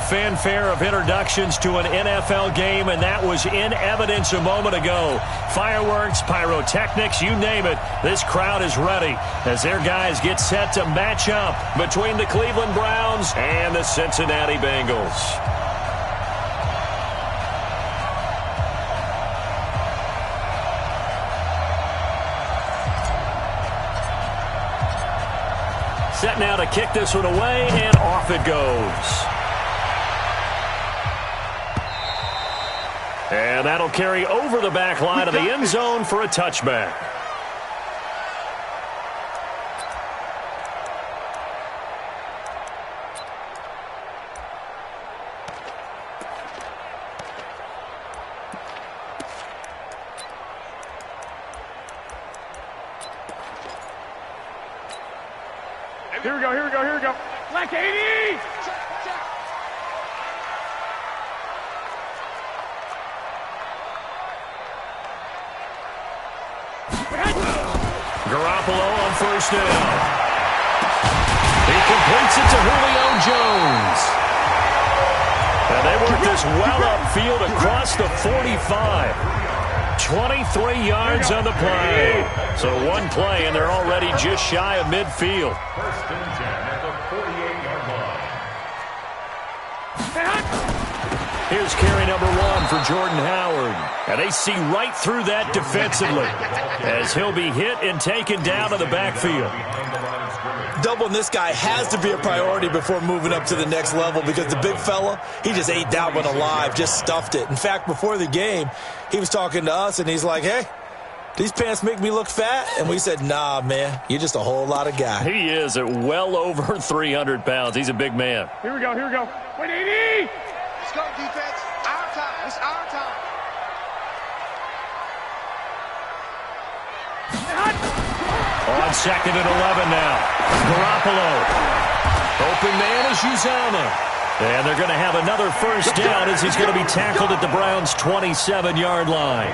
fanfare of introductions to an NFL game, and that was in evidence a moment ago. Fireworks, pyrotechnics, you name it. This crowd is ready as their guys get set to match up between the Cleveland Browns and the Cincinnati Bengals. Set now to kick this one away, and off it goes. And that'll carry over the back line of the end zone for a touchback. Here we go, here we go, here we go. Black 80! Garoppolo on first down. He completes it to Julio Jones. And they work this well upfield across the 45. 23 yards on the play. So one play, and they're already just shy of midfield. First and 10 at the 48-yard line. Here's carry number 1 for Jordan Howard. And they see right through that defensively as he'll be hit and taken down to the backfield. Doubling this guy has to be a priority before moving up to the next level because the big fella, he just ate that one alive, just stuffed it. In fact, before the game, he was talking to us, and he's like, hey, these pants make me look fat? And we said, nah, man, you're just a whole lot of guy. He is at well over 300 pounds. He's a big man. Here we go, here we go. 180! Let's go, defense. Our time. It's our time. On second and 11 now. Garoppolo. Open man is Uzama. And they're going to have another first down as he's going to be tackled at the Browns' 27-yard line.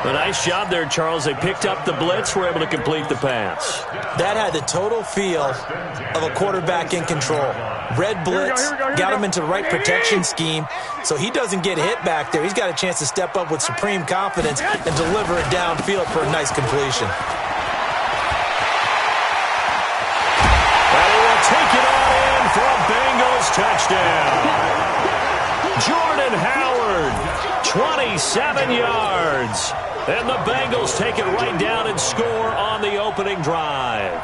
A nice job there, Charles. They picked up the blitz, were able to complete the pass. That had the total feel of a quarterback in control. Red blitz, got him into the right protection scheme, so he doesn't get hit back there. He's got a chance to step up with supreme confidence and deliver it downfield for a nice completion. And he will take it on in for a Bengals touchdown. Jordan Howard, 27 yards. And the Bengals take it right down and score on the opening drive.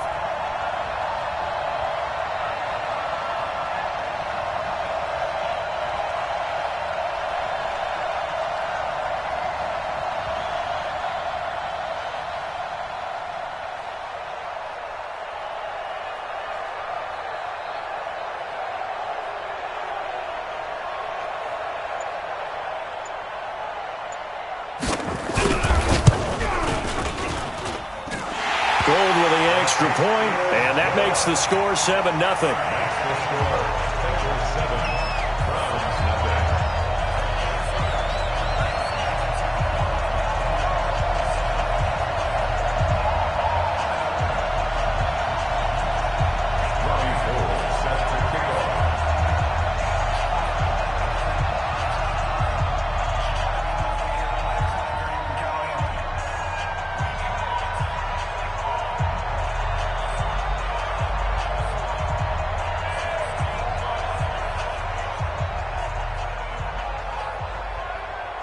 Gold with the extra point, and that makes the score 7-0.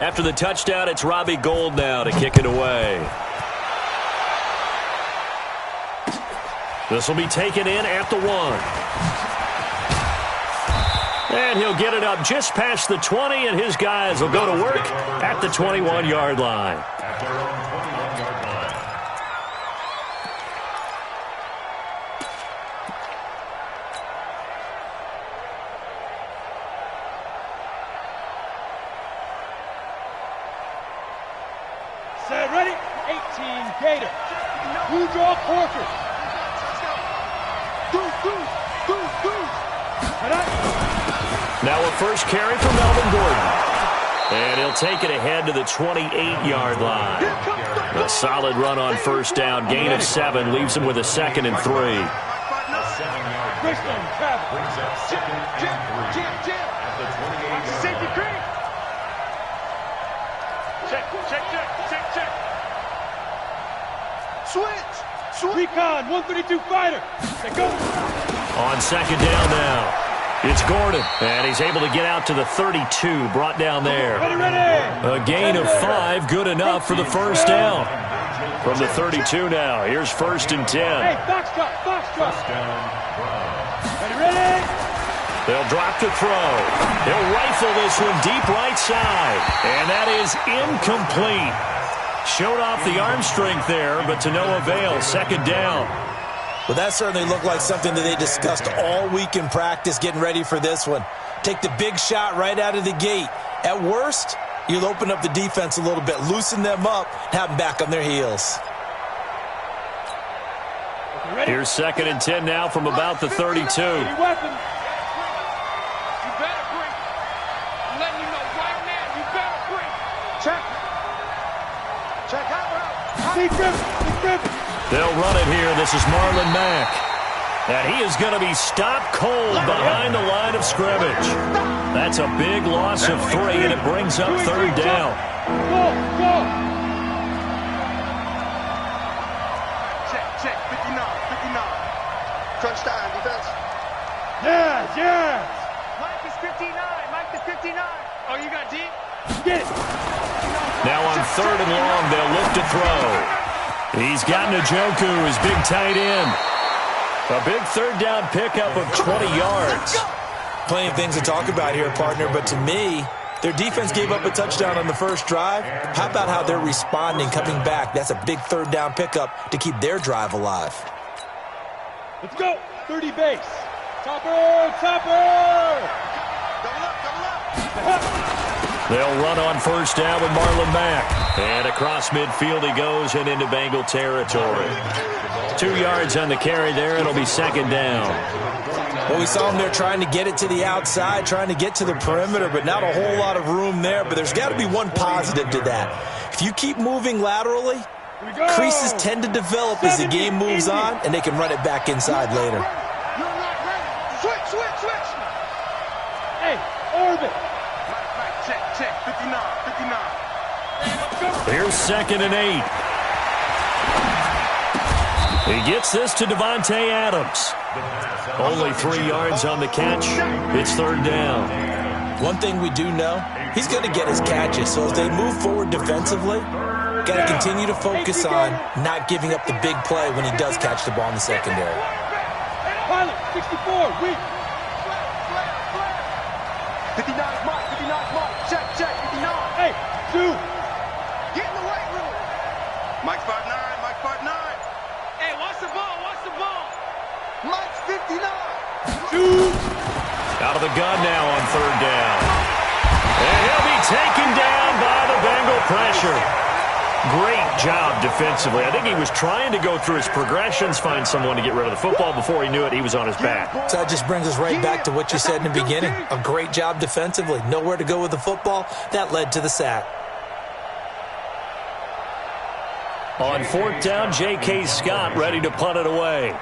After the touchdown, it's Robbie Gould now to kick it away. This will be taken in at the 1. And he'll get it up just past the 20, and his guys will go to work at the 21-yard line. At their own 21-yard line. Set, ready? 18 Gator. Blue draw Corker. Now a first carry for Melvin Gordon. And he'll take it ahead to the 28-yard line. A solid run on first down. Gain of 7 leaves him with a 2nd and 3. A 7-yard brings up 2nd and 3. Check, check, check, check. Switch. Switch. Recon, 132 fighter. Let's go. On second down now, it's Gordon, and he's able to get out to the 32, brought down there. Ready, ready. A gain of 5, good enough for the first down. From the 32 now, here's 1st and 10. Hey, foxtrot, foxtrot. Ready, ready. They'll drop to throw. He'll rifle this one deep right side, and that is incomplete. Showed off the arm strength there, but to no avail. 2nd down. Well, that certainly looked like something that they discussed all week in practice getting ready for this one. Take the big shot right out of the gate. At worst, you'll open up the defense a little bit, loosen them up, and have them back on their heels. Here's 2nd and 10 now from about the 32. Weapon. You better bring. I'm letting you know right now. You better bring. Check. Check out route. Deep driven. They'll run it here. This is Marlon Mack. And he is going to be stopped cold behind the line of scrimmage. That's a big loss of 3, and it brings up 3rd down. Go. Check. 59. Crunch time, defense. Yes. Mike is 59. Mike is 59. Oh, you got deep? Get it. Now on 3rd and long, they'll look to throw. He's got Njoku, his big tight end. A big 3rd down pickup of 20 yards. Plenty of things to talk about here, partner, but to me, their defense gave up a touchdown on the first drive. How about how they're responding, coming back? That's a big 3rd down pickup to keep their drive alive. Let's go. 30 base. Topper. Double up. They'll run on 1st down with Marlon Mack. And across midfield he goes and into Bengal territory. 2 yards on the carry there. It'll be 2nd down. Well, we saw them there trying to get it to the outside, trying to get to the perimeter, but not a whole lot of room there. But there's got to be one positive to that. If you keep moving laterally, creases tend to develop as the game moves on, and they can run it back inside later. You're not ready. Switch. Hey, orbit. Right. Check. 59. Here's 2nd and 8. He gets this to Devontae Adams. Only 3 yards on the catch. It's 3rd down. One thing we do know, he's going to get his catches. So as they move forward defensively, got to continue to focus on not giving up the big play when he does catch the ball in the secondary. Pilot, 64, weak. 59 is Mike. Check. 59. Hey, 2. Get in the weight room. Mike's 5'9". Hey, watch the ball. Mike's 59. 2. Out of the gun now on 3rd down. And he'll be taken down by the Bengal pressure. Great job defensively. I think he was trying to go through his progressions, find someone to get rid of the football. Before he knew it, he was on his back. So that just brings us right back to what you said in the beginning. A great job defensively. Nowhere to go with the football. That led to the sack. On 4th down, J.K. Scott ready to punt it away.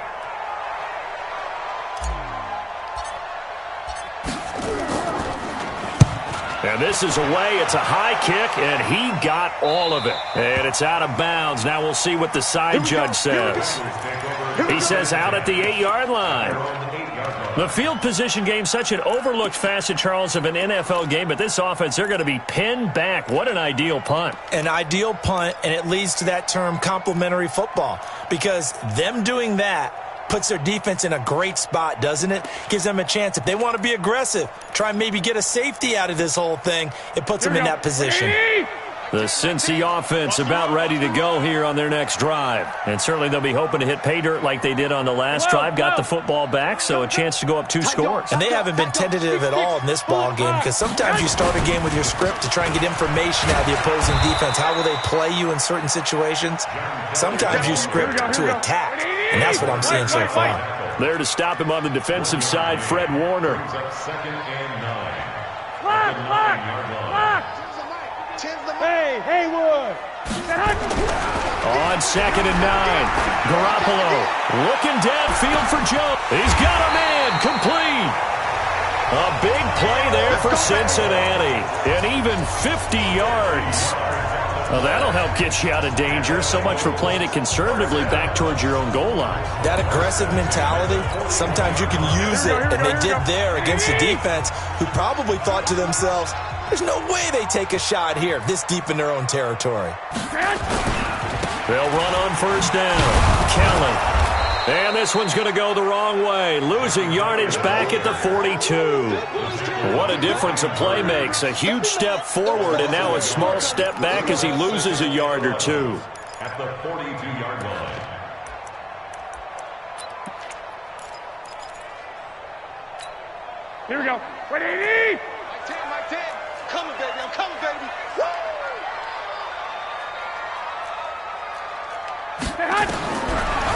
And this is away. It's a high kick, and he got all of it. And it's out of bounds. Now we'll see what the side judge says. He says out at the 8-yard line. The field position game, such an overlooked facet, Charles, of an NFL game. But this offense, they're going to be pinned back. What an ideal punt. An ideal punt, and it leads to that term complementary football. Because them doing that puts their defense in a great spot, doesn't it? Gives them a chance. If they want to be aggressive, try and maybe get a safety out of this whole thing, it puts them in that position. The Cincy offense about ready to go here on their next drive. And certainly they'll be hoping to hit pay dirt like they did on the last drive. Got the football back, so a chance to go up 2 scores. And they haven't been tentative at all in this ball game, because sometimes you start a game with your script to try and get information out of the opposing defense. How will they play you in certain situations? Sometimes you script to attack, and that's what I'm seeing so far. There to stop him on the defensive side, Fred Warner. Hey, Haywood. On 2nd and 9, Garoppolo looking downfield for Joe. He's got him in, complete. A big play there for Cincinnati, and even 50 yards. Well, that'll help get you out of danger. So much for playing it conservatively back towards your own goal line. That aggressive mentality, sometimes you can use it, and they did there against the defense, who probably thought to themselves, there's no way they take a shot here this deep in their own territory. They'll run on first down. Kelly. And this one's going to go the wrong way. Losing yardage back at the 42. What a difference a play makes. A huge step forward and now a small step back as he loses a yard or two. At the 42-yard line. Here we go. 180. Mike 10, Mike 10. Coming, baby. I'm coming, baby. Woo!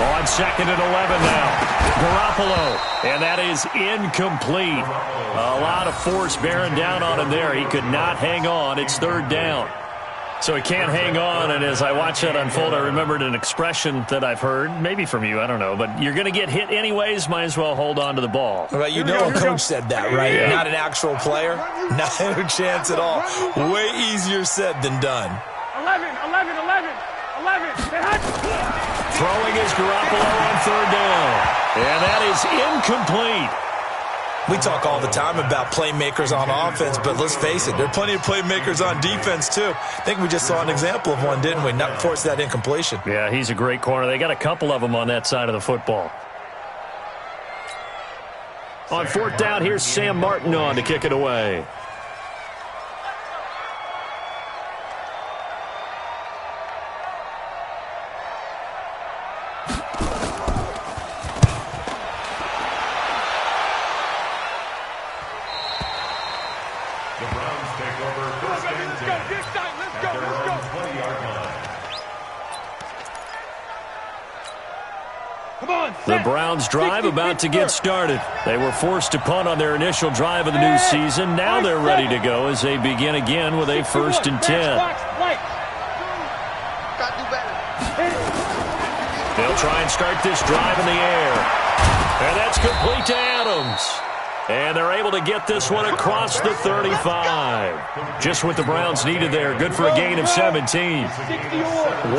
On 2nd and 11 now. Garoppolo. And that is incomplete. A lot of force bearing down on him there. He could not hang on. It's 3rd down. So he can't hang on, and as I watch that unfold, I remembered an expression that I've heard, maybe from you, I don't know, but you're going to get hit anyways, might as well hold on to the ball. Well, you know a coach said that, right? Yeah. Not an actual player. Not a chance at all. Way easier said than done. 11. Throwing is Garoppolo on 3rd down, and that is incomplete. We talk all the time about playmakers on offense, but let's face it, there are plenty of playmakers on defense, too. I think we just saw an example of one, didn't we? Not force that incompletion. Yeah, he's a great corner. They got a couple of them on that side of the football. On 4th down, here's Sam Martin on to kick it away. The Browns drive about to get started. They were forced to punt on their initial drive of the new season. Now they're ready to go as they begin again with a 1st and 10. They'll try and start this drive in the air. And that's complete to Adams. And they're able to get this one across the 35. Just what the Browns needed there. Good for a gain of 17.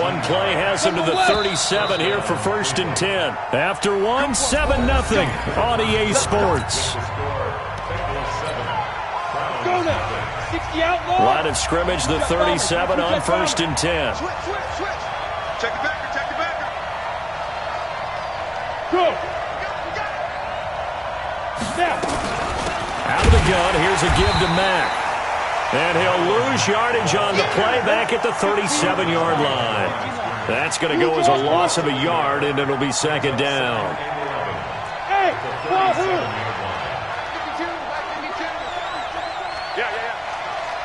One play has them to the 37 here for 1st and 10. After one, 7-0 on EA Sports. Line of scrimmage, the 37 on 1st and 10. Switch. Check it back. Go. Out of the gun, here's a give to Mack. And he'll lose yardage on the play back at the 37-yard line. That's going to go as a loss of a yard, and it'll be 2nd down. Hey, Yeah.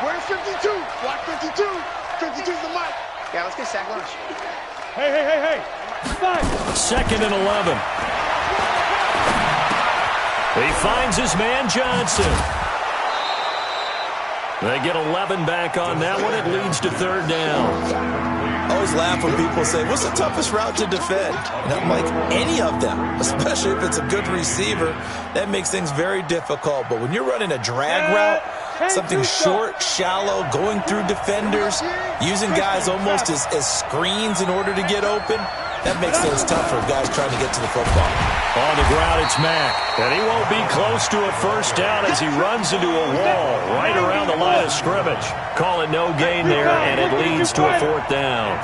Where's 52? Block 52. 52's the mic. Yeah, let's get sack lunch. Hey. 2nd and 11. He finds his man Johnson. They get 11 back on that one. It leads to 3rd down. I always laugh when people say, what's the toughest route to defend? And I'm like, any of them, especially if it's a good receiver. That makes things very difficult. But when you're running a drag route, something short, shallow, going through defenders, using guys almost as screens in order to get open, that makes things tough for guys trying to get to the football. On the ground, it's Mack. And he won't be close to a 1st down as he runs into a wall right around the line of scrimmage. Call it no gain there, and it leads to a 4th down.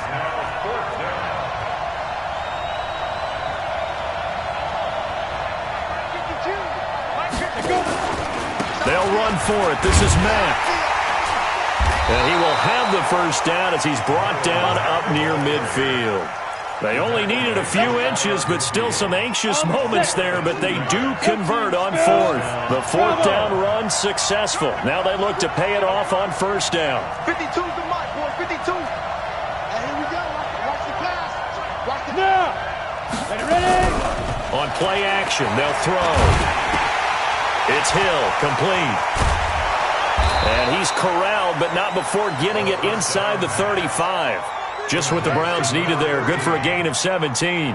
They'll run for it. This is Mack. And he will have the 1st down as he's brought down up near midfield. They only needed a few inches, but still some anxious moments there, but they do convert on 4th. The 4th down run successful. Now they look to pay it off on 1st down. 52's the mic, boy, 52. And here we go. Watch the pass. Watch the now. Ready? On play action, they'll throw. It's Hill, complete. And he's corralled, but not before getting it inside the 35. Just what the Browns needed there. Good for a gain of 17.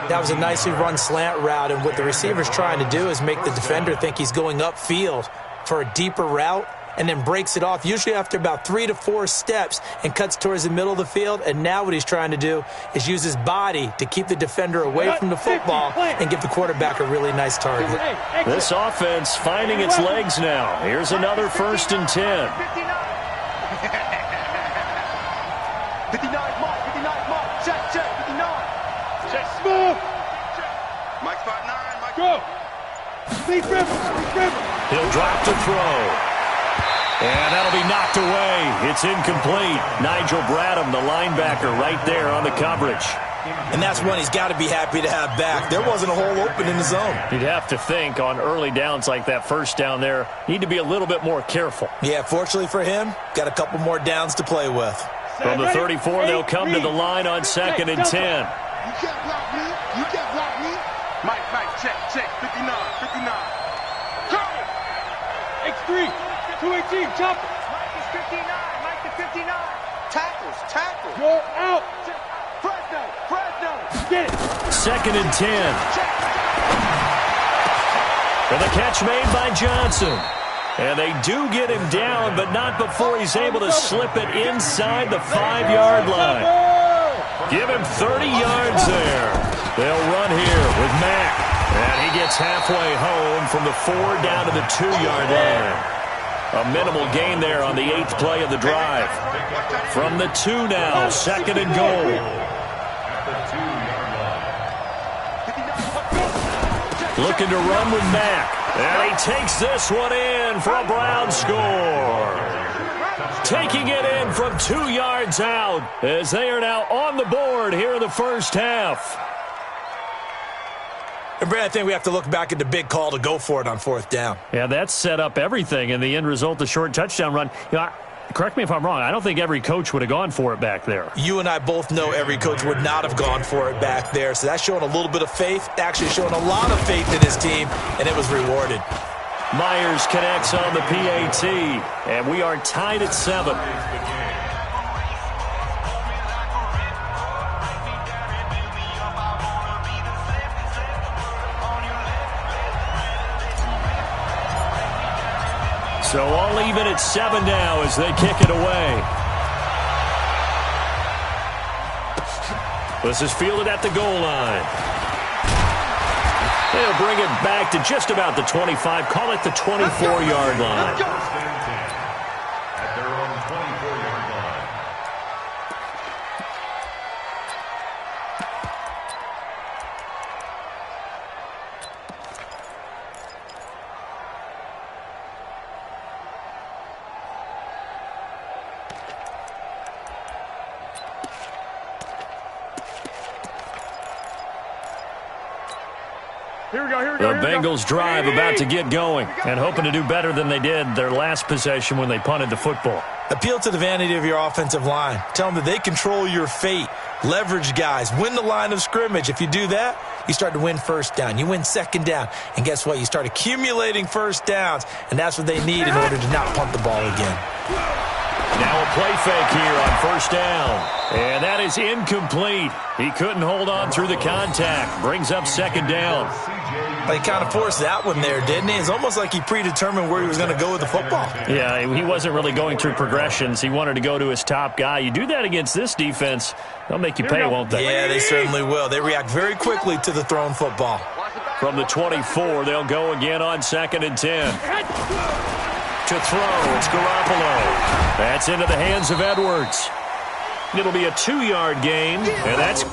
That was a nicely run slant route, and what the receiver's trying to do is make the defender think he's going upfield for a deeper route. and then breaks it off, usually after about 3 to 4 steps, and cuts towards the middle of the field. And now what he's trying to do is use his body to keep the defender away from the football and give the quarterback a really nice target. This offense finding its legs now. Here's another 1st and 10. 59 mark, 59 mark. Check, 59. Check, smooth. Mike 5-9, Mike. Go. Speed River. He'll drop to throw. And that'll be knocked away. It's incomplete. Nigel Bradham, the linebacker, right there on the coverage. And that's one he's got to be happy to have back. There wasn't a hole open in the zone. You'd have to think on early downs like that, first down there, need to be a little bit more careful. Yeah, fortunately for him, got a couple more downs to play with. From the 34, they'll come to the line on 2nd and 10. You can't block me. You can't block me. Mike, check. 59. Go. X3. 218. Chop it. Mike is 59. Mike is 59. Tackles. Go out. Fresno. Get it. 2nd and 10. And the catch made by Johnson. And they do get him down, but not before he's able to slip it inside the 5-yard line. Give him 30 yards there. They'll run here with Mack. And he gets halfway home from the 4 down to the 2-yard line. A minimal gain there on the 8th play of the drive. From the 2 now, 2nd and goal. Looking to run with Mack. And he takes this one in for a Brown score. Taking it in from 2 yards out as they are now on the board here in the first half. And Brad, I think we have to look back at the big call to go for it on 4th down. Yeah, that set up everything in the end result, the short touchdown run. You know, correct me if I'm wrong, I don't think every coach would have gone for it back there. You and I both know every coach would not have gone for it back there. So that's showing a little bit of faith, actually showing a lot of faith in his team, and it was rewarded. Myers connects on the PAT, and we are tied at 7. So all even at 7 now as they kick it away. This is fielded at the goal line. They'll bring it back to just about the 25. Call it the 24-yard line. At their own 24-yard line. Here we go. The Bengals drive about to get going and hoping to do better than they did their last possession when they punted the football. Appeal to the vanity of your offensive line. Tell them that they control your fate. Leverage guys. Win the line of scrimmage. If you do that, you start to win 1st down. You win 2nd down. And guess what? You start accumulating 1st downs. And that's what they need in order to not punt the ball again. Now a play fake here on 1st down. And that is incomplete. He couldn't hold on through the contact. Brings up 2nd down. He kind of forced that one there, didn't he? It's almost like he predetermined where he was going to go with the football. Yeah, he wasn't really going through progressions. He wanted to go to his top guy. You do that against this defense, they'll make you pay, won't they? Yeah, they certainly will. They react very quickly to the thrown football. From the 24, they'll go again on 2nd and 10. To throw, it's Garoppolo. That's into the hands of Edwards. It'll be a 2-yard gain, and that's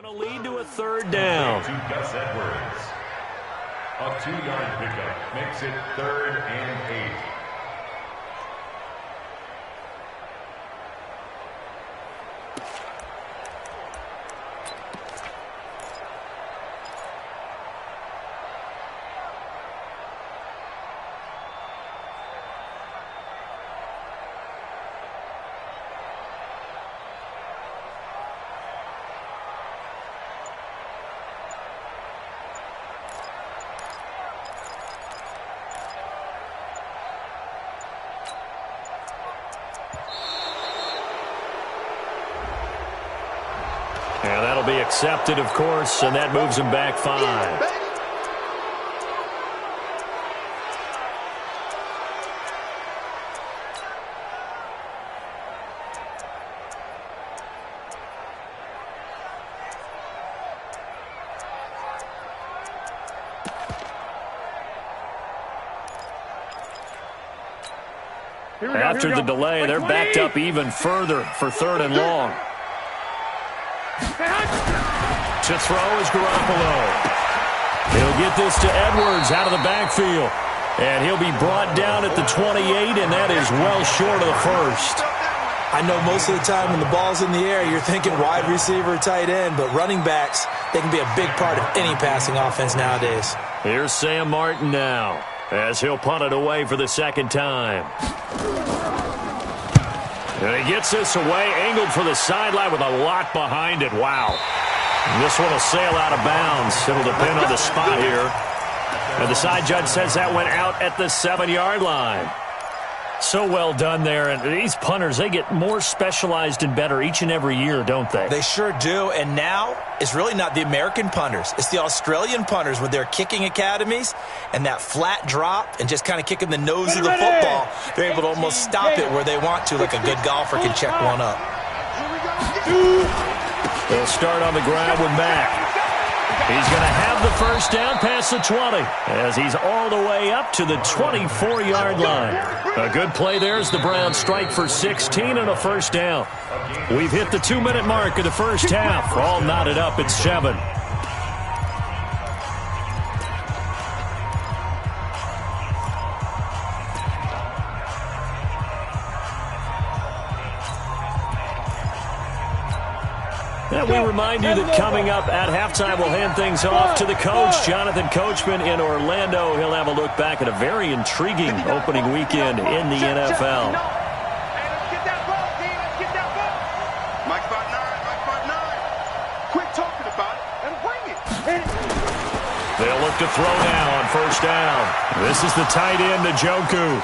going to lead to a third down. To Gus Edwards. A 2-yard pickup makes it 3rd and 8. And that'll be accepted, of course, and that moves him back 5. After the delay, they're backed up even further for 3rd and long. To throw is Garoppolo. He'll get this to Edwards out of the backfield. And he'll be brought down at the 28, and that is well short of the first. I know most of the time when the ball's in the air, you're thinking wide receiver, tight end, but running backs, they can be a big part of any passing offense nowadays. Here's Sam Martin now, as he'll punt it away for the 2nd time. And he gets this away, angled for the sideline with a lot behind it. Wow. This one will sail out of bounds. It'll depend on the spot here. And the side judge says that went out at the 7-yard line. So well done there. And these punters, they get more specialized and better each and every year, don't they? They sure do. And now it's really not the American punters. It's the Australian punters with their kicking academies and that flat drop and just kind of kicking the nose of the football. They're able to almost stop it where they want to, like a good golfer can check one up. They'll start on the ground with Mack. He's going to have the first down past the 20 as he's all the way up to the 24-yard line. A good play there as the Browns strike for 16 and a first down. We've hit the 2-minute mark of the first half. All knotted up at 7. And we remind you that coming up at halftime, we'll hand things off to the coach, Jonathan Coachman in Orlando. He'll have a look back at a very intriguing opening weekend in the NFL. Mike spot 9. Quit talking about it and bring it. They'll look to throw now on first down. This is the tight end, Njoku.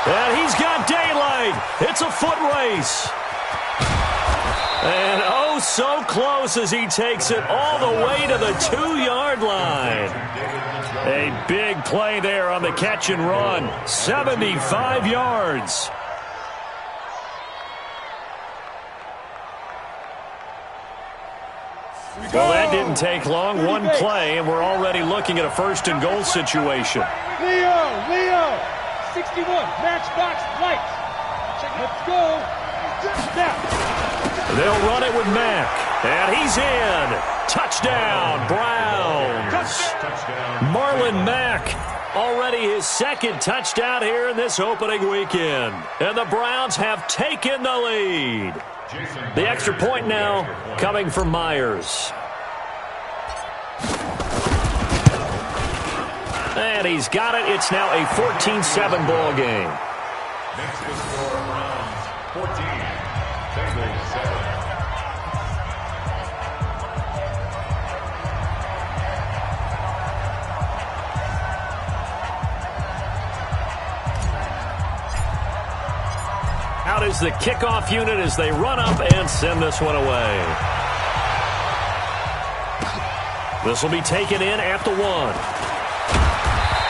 And he's got daylight. It's a foot race. And oh, so close as he takes it all the way to the 2-yard line. A big play there on the catch and run. 75 yards. Well, that didn't take long. One play, and we're already looking at a 1st and goal situation. Leo, 61, matchbox lights. Let's go. Now. They'll run it with Mack, and he's in. Touchdown, Browns. Marlon Mack, already his 2nd touchdown here in this opening weekend. And the Browns have taken the lead. The extra point now coming from Myers. And he's got it. It's now a 14-7 ball game. Makes the score Browns 14, Bengals 7. Out is the kickoff unit as they run up and send this one away. This will be taken in at the 1.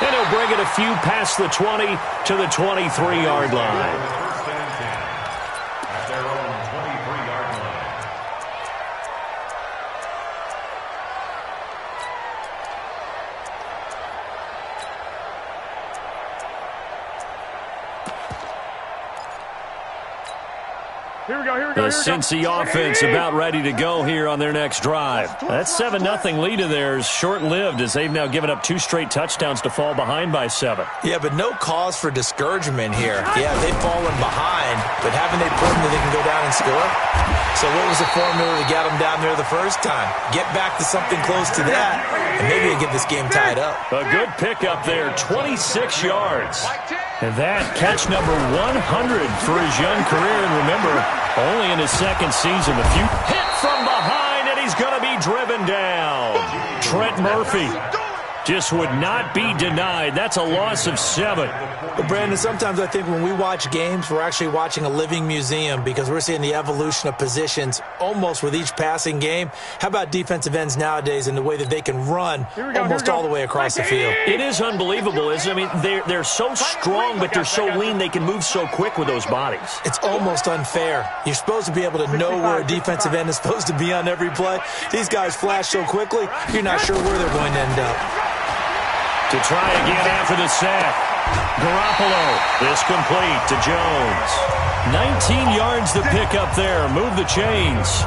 And he'll bring it a few past the 20 to the 23-yard line. First and 10 at their own 23-yard line. Here we go. The Cincy offense about ready to go here on their next drive. That 7-0 lead of theirs short-lived as they've now given up 2 straight touchdowns to fall behind by 7. Yeah, but no cause for discouragement here. Yeah, they've fallen behind, but haven't they proven that they can go down and score? So what was the formula to get them down there the first time? Get back to something close to that, and maybe they get this game tied up. A good pickup there, 26 yards. And that catch number 100 for his young career. And remember, only in his second season. A few hit from behind, and he's going to be driven down. Trent Murphy just would not be denied. That's a loss of 7. But Brandon, sometimes I think when we watch games, we're actually watching a living museum because we're seeing the evolution of positions almost with each passing game. How about defensive ends nowadays and the way that they can run almost all the way across the field? It is unbelievable, isn't it? I mean, they're so strong, but they're so lean. They can move so quick with those bodies. It's almost unfair. You're supposed to be able to know where a defensive end is supposed to be on every play. These guys flash so quickly, you're not sure where they're going to end up. To try again after the sack. Garoppolo, this complete to Jones. 19 yards to pick up there. Move the chains.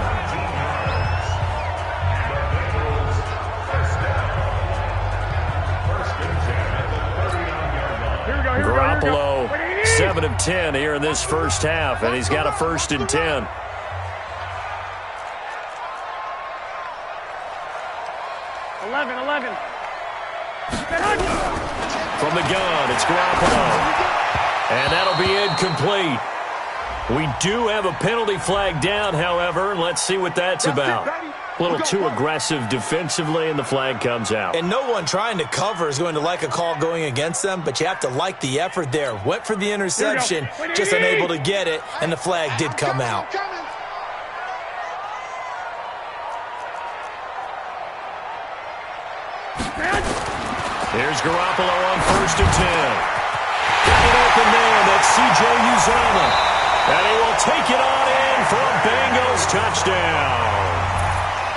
Garoppolo, 7 of 10 here in this first half, and he's got a 1st and 10. From the gun, it's Garoppolo. And that'll be incomplete. We do have a penalty flag down, however, and let's see what that's about. A little too aggressive defensively, and the flag comes out. And no one trying to cover is going to like a call going against them, but you have to like the effort there. Went for the interception, just unable to get it, and the flag did come out. Here's Garoppolo on 1st and 10. Got it open there. That's C.J. Uzomah. And he will take it on in for a Bengals touchdown.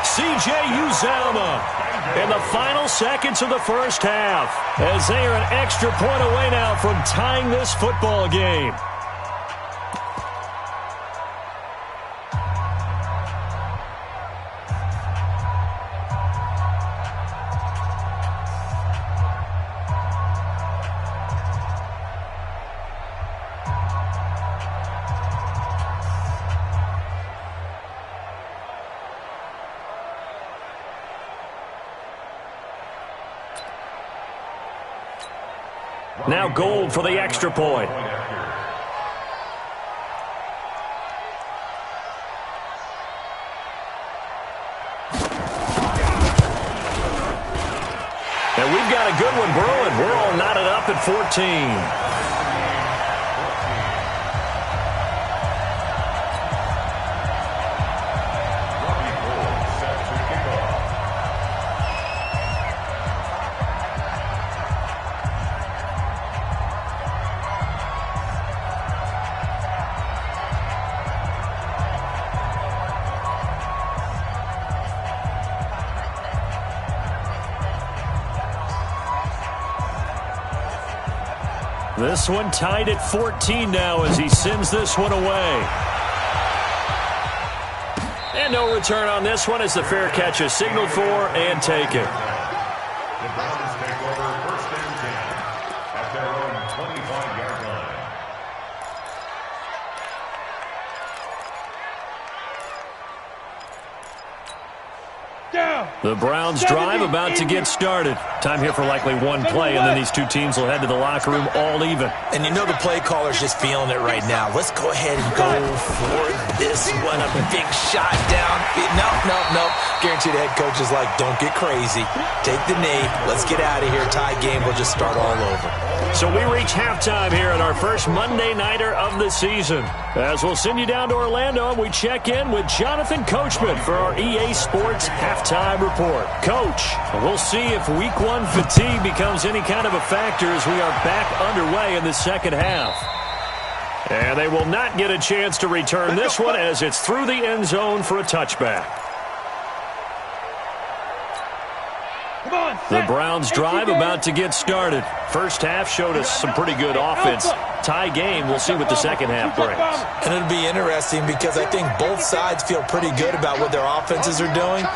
C.J. Uzomah in the final seconds of the first half as they are an extra point away now from tying this football game. Now Gold for the extra point. And we've got a good one brewing. We're all knotted up at 14. This one tied at 14 now as he sends this one away. And no return on this one as the fair catch is signaled for and taken. The Browns take over 1st and 10 at their own 25-yard line. The Browns drive about to get started. Time here for likely one play, and then these two teams will head to the locker room all even. And you know the play caller's just feeling it right now. Let's go ahead and go for this one. A big shot down. No. Guarantee the head coach is like, don't get crazy. Take the knee. Let's get out of here. Tie game. We'll just start all over. So we reach halftime here at our first Monday Nighter of the season. As we'll send you down to Orlando, and we check in with Jonathan Coachman for our EA Sports Halftime Report. Coach, we'll see if Week 1 fatigue becomes any kind of a factor as we are back underway in the second half. And they will not get a chance to return this one as it's through the end zone for a touchback. The Browns drive about to get started. First half showed us some pretty good offense. Tie game, we'll see what the second half brings. And it'll be interesting because I think both sides feel pretty good about what their offenses are doing.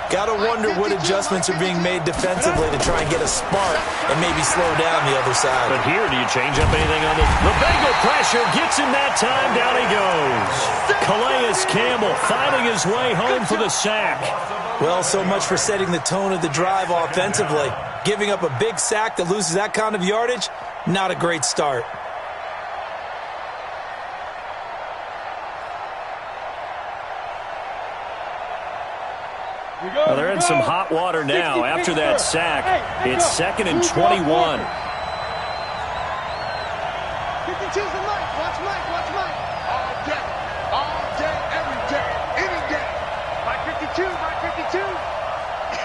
Got to wonder what adjustments are being made defensively to try and get a spark and maybe slow down the other side. But here, do you change up anything on this? The Bengal pressure gets him that time. Down he goes. Calais Campbell finding his way home for the sack. Well, so much for setting the tone of the drive offensively. Giving up a big sack that loses that kind of yardage, not a great start. Well, they're in some hot water now. After that sack, it's 2nd and 21. 52's the Mike. Watch Mike. Watch Mike. All day, every day, any day. Mike 52. Mike 52.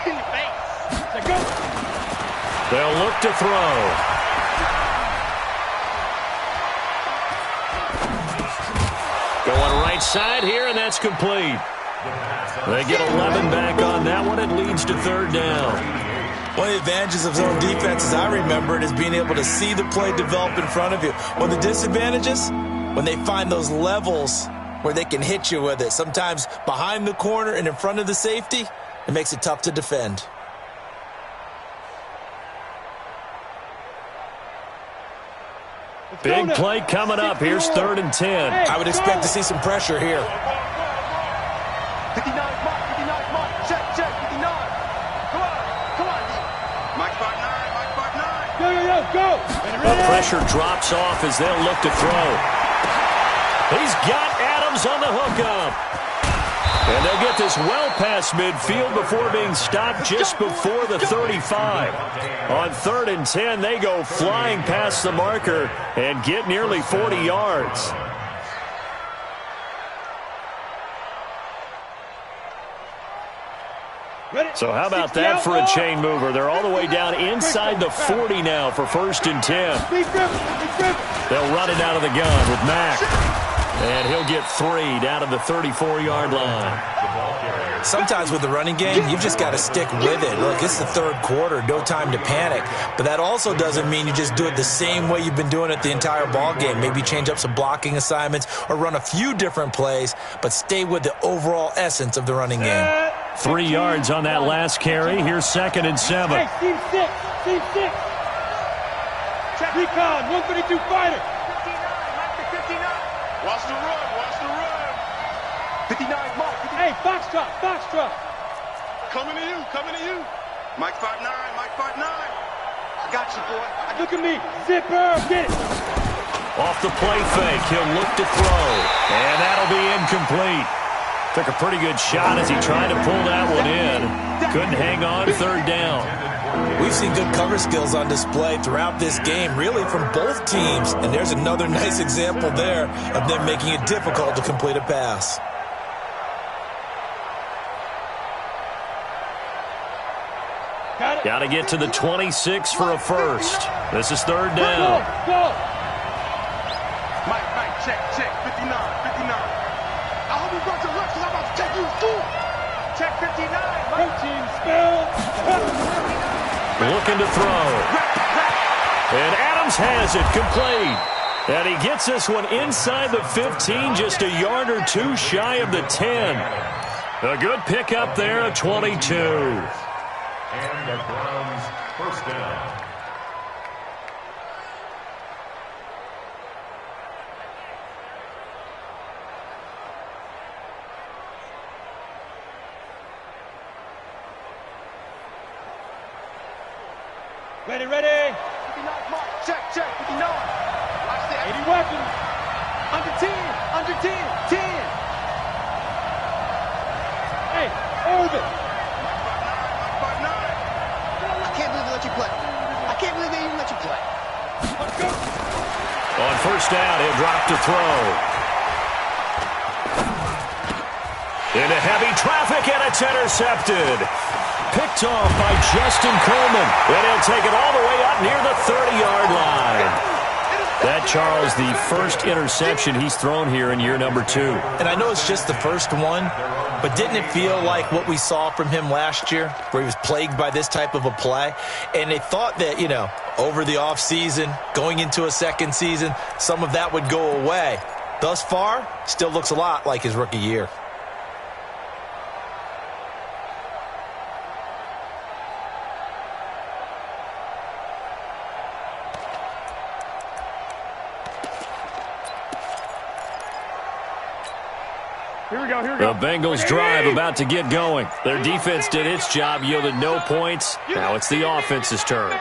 In your face. Let's go. They'll look to throw. Going right side here, and that's complete. They get 11 back on that one. It leads to 3rd down. One of the advantages of zone defense, as I remember it, is being able to see the play develop in front of you. One of the disadvantages, when they find those levels where they can hit you with it, sometimes behind the corner and in front of the safety, it makes it tough to defend. Big play coming up. Here's 3rd and 10. I would expect to see some pressure here. 59 Mike. 59 Mike. Check. 59. Come on. Mike 59. Mike 59. Go. The pressure drops off as they'll look to throw. He's got Adams on the hookup. And they'll get this well past midfield before being stopped just before the 35. On 3rd and 10, they go flying past the marker and get nearly 40 yards. So how about that for a chain mover? They're all the way down inside the 40 now for 1st and 10. They'll run it out of the gun with Mack. And he'll get 3 down to the 34-yard line. Sometimes with the running game, you've just got to stick with it. Look, it's the 3rd quarter, no time to panic. But that also doesn't mean you just do it the same way you've been doing it the entire ball game. Maybe change up some blocking assignments or run a few different plays, but stay with the overall essence of the running game. 3 yards on that last carry. Here's 2nd and 7. Hey, team 6. Check. Recon, 132 fighter. 59. Watch the run. 59 Mike. Hey, box truck. Coming to you. Mike 59. I got you, boy. Look at me. Zipper, get it. Off the play fake, he'll look to throw. And that'll be incomplete. Took a pretty good shot as he tried to pull that one in. Couldn't hang on, 3rd down. We've seen good cover skills on display throughout this game, really from both teams. And there's another nice example there of them making it difficult to complete a pass. Got to get to the 26 for a first. This is 3rd down. Go. Mike, check. 59. I hope you brought your lunch because I'm about to take you to school. Check 59. Protein spill. Looking to throw. And Adams has it complete. And he gets this one inside the 15, just a yard or two shy of the 10. A good pickup there, a 22. And the Browns 1st down. Ready. 59 Mark. Check. 59. Watch that. 80 weapons. Under 10. 10. Hey, Irvin. I can't believe they let you play. I can't believe they even let you play. Let's go. On 1st down, he'll drop to throw. Into heavy traffic, and it's intercepted. Picked off by Justin Coleman. And he'll take it all the way up near the 30-yard line. That, Charles, the first interception he's thrown here in year number 2. And I know it's just the first one, But didn't it feel like what we saw from him last year, where he was plagued by this type of a play? And they thought that, you know, over the offseason, going into a second season, some of that would go away. Thus far, still looks a lot like his rookie year. The Bengals drive about to get going. Their defense did its job, yielded no points. Now it's the offense's turn.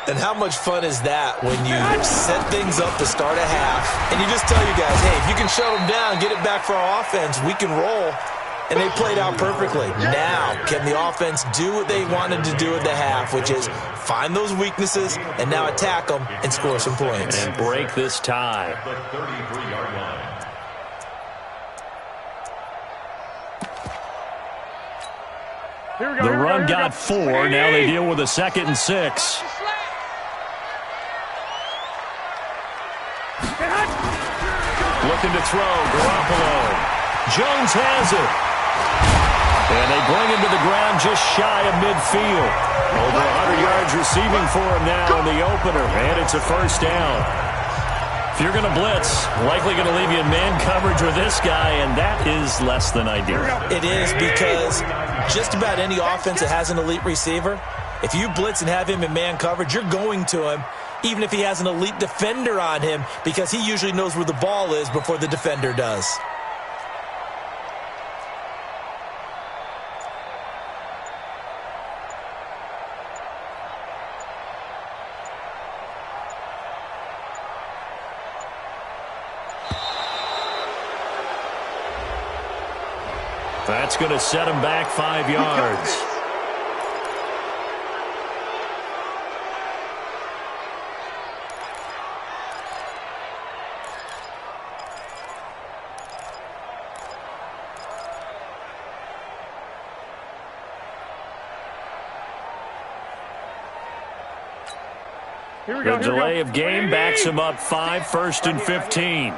And how much fun is that when you set things up to start a half, and you just tell you guys, hey, if you can shut them down, get it back for our offense, we can roll. And they played out perfectly. Now, can the offense do what they wanted to do at the half, which is find those weaknesses and now attack them and score some points. And break this tie. The 33-yard line. The run got 4. Now they deal with a 2nd and 6. Looking to throw. Garoppolo. Jones has it. And they bring him to the ground just shy of midfield. Over 100 yards receiving for him now in the opener. And it's a first down. If you're going to blitz, likely going to leave you in man coverage with this guy, and that is less than ideal. It is, because just about any offense that has an elite receiver, if you blitz and have him in man coverage, you're going to him, even if he has an elite defender on him, because he usually knows where the ball is before the defender does. That's going to set him back 5 yards. The delay of game backs him up 5, 1st and 15.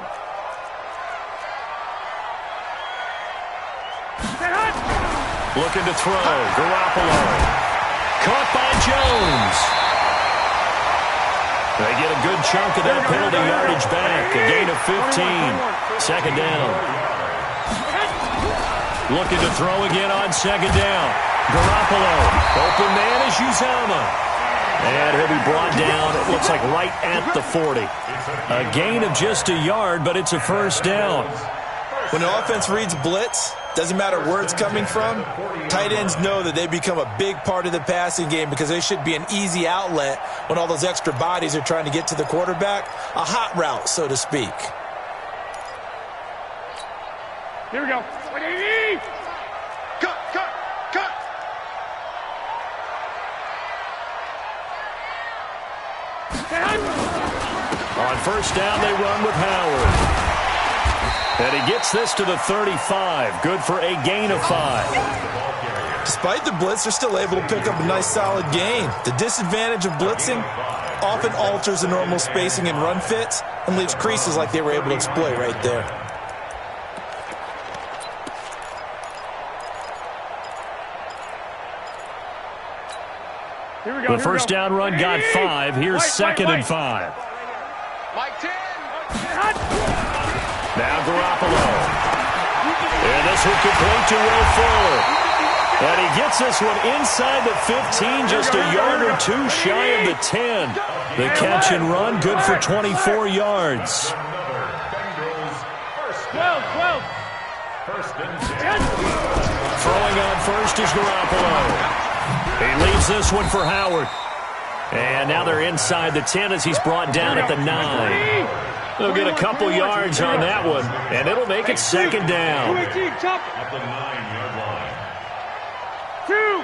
Looking to throw. Garoppolo. Caught by Jones. They get a good chunk of that penalty yardage back. A gain of 15. 2nd down. Looking to throw again on 2nd down. Garoppolo. Open man is Uzomah. And he'll be brought down, it looks like right at the 40. A gain of just a yard, but it's a first down. When the offense reads blitz, doesn't matter where it's coming from, tight ends know that they become a big part of the passing game because they should be an easy outlet when all those extra bodies are trying to get to the quarterback. A hot route, so to speak. Here we go. Cut, cut, cut. On first down, they run with Howard. And he gets this to the 35. Good for a gain of 5. Despite the blitz, they're still able to pick up a nice, solid gain. The disadvantage of blitzing often alters the normal spacing and run fits and leaves creases like they were able to exploit right there. The first down run got 5. Here's 2nd and 5. Mike 10. Now Garoppolo. And this one complete to Will Fuller. And he gets this one inside the 15, just a yard or 2 shy of the 10. The catch and run, good for 24 yards. 12. Throwing on first is Garoppolo. He leaves this one for Howard. And now they're inside the 10 as he's brought down at the 9. They'll get a couple yards on that one, and it'll make it 2nd down. At the 9-yard line. Two.